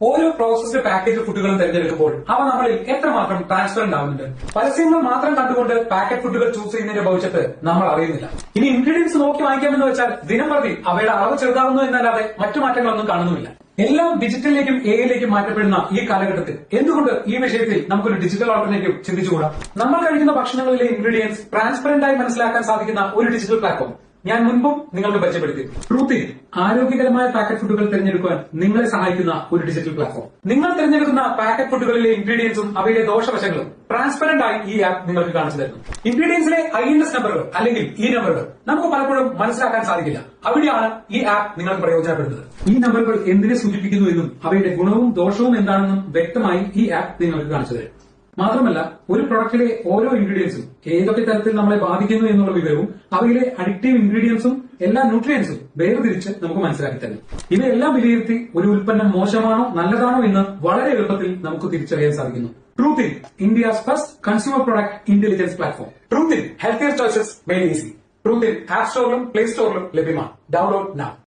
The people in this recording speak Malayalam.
ഓരോ പ്രോസസ്ഡ് പാക്കേജ് ഫുഡുകളും തിരഞ്ഞെടുക്കുമ്പോൾ അവ നമ്മളിൽ എത്രമാത്രം ട്രാൻസ്പെറന്റ് ആവുന്നുണ്ട്. പരസ്യങ്ങൾ മാത്രം കണ്ടുകൊണ്ട് പാക്കറ്റ് ഫുഡുകൾ ചൂസ് ചെയ്യുന്നതിന്റെ ഭവിഷ്യത്ത് നമ്മൾ അറിയുന്നില്ല. ഇനി ഇൻഗ്രീഡിയൻസ് നോക്കി വാങ്ങിക്കാമെന്ന് വെച്ചാൽ ദിനംപ്രതി അവയുടെ അളവ് ചെറുതാവുന്നു എന്നല്ലാതെ മറ്റു മാറ്റങ്ങളൊന്നും കാണുന്നുമില്ല. എല്ലാം ഡിജിറ്റലിലേക്കും എയിലേക്കും മാറ്റപ്പെടുന്ന ഈ കാലഘട്ടത്തിൽ എന്തുകൊണ്ട് ഈ വിഷയത്തിൽ നമുക്കൊരു ഡിജിറ്റൽ ഓൾട്ടർനേറ്റീവ് ചിന്തിച്ചുകൂടാ? നമ്മൾ കഴിക്കുന്ന ഭക്ഷണങ്ങളിലെ ഇൻഗ്രീഡിയൻസ് ട്രാൻസ്പെറന്റ് ആയി മനസ്സിലാക്കാൻ സാധിക്കുന്ന ഒരു ഡിജിറ്റൽ പ്ലാറ്റ്ഫോം ഞാൻ മുൻപും നിങ്ങൾക്ക് പരിചയപ്പെടുത്തി. ട്രൂത്തിൽ ആരോഗ്യകരമായ പാക്കറ്റ് ഫുഡുകൾ തിരഞ്ഞെടുക്കുവാൻ നിങ്ങളെ സഹായിക്കുന്ന ഒരു ഡിജിറ്റൽ പ്ലാറ്റ്ഫോം. നിങ്ങൾ തിരഞ്ഞെടുക്കുന്ന പാക്കറ്റ് ഫുഡുകളിലെ ഇൻഗ്രീഡിയൻസും അവയുടെ ദോഷവശങ്ങളും ട്രാൻസ്പെറന്റ് ആയി ഈ ആപ്പ് നിങ്ങൾക്ക് കാണിച്ചു തരുന്നു. ഇൻഗ്രീഡിയൻസിലെ INS നമ്പറുകൾ അല്ലെങ്കിൽ ഈ നമ്പറുകൾ നമുക്ക് പലപ്പോഴും മനസ്സിലാക്കാൻ സാധിക്കില്ല. അവിടെയാണ് ഈ ആപ്പ് നിങ്ങൾക്ക് പ്രയോജനപ്പെടുന്നത്. ഈ നമ്പറുകൾ എന്തിനെ സൂചിപ്പിക്കുന്നു എന്നും അവയുടെ ഗുണവും ദോഷവും എന്താണെന്നും വ്യക്തമായി ഈ ആപ്പ് നിങ്ങൾക്ക് കാണിച്ചു തരും. മാത്രമല്ല, ഒരു പ്രൊഡക്റ്റിലെ ഓരോ ഇൻഗ്രീഡിയൻസും ഏതൊക്കെ തരത്തിൽ നമ്മളെ ബാധിക്കുന്നു എന്നുള്ള വിവരവും അവയിലെ അഡിക്റ്റീവ് ഇൻഗ്രീഡിയൻസും എല്ലാ ന്യൂട്രിയൻസും വേർതിരിച്ച് നമുക്ക് മനസ്സിലാക്കി തരും. ഇവയെല്ലാം വിലയിരുത്തി ഒരു ഉൽപ്പന്നം മോശമാണോ നല്ലതാണോ എന്ന് വളരെ എളുപ്പത്തിൽ നമുക്ക് തിരിച്ചറിയാൻ സാധിക്കുന്നു. Truthin, India's first consumer product intelligence platform. Truthin, healthier choices made easy. Truthin app സ്റ്റോറിലും പ്ലേ സ്റ്റോറിലും ലഭ്യമാണ്. Download now.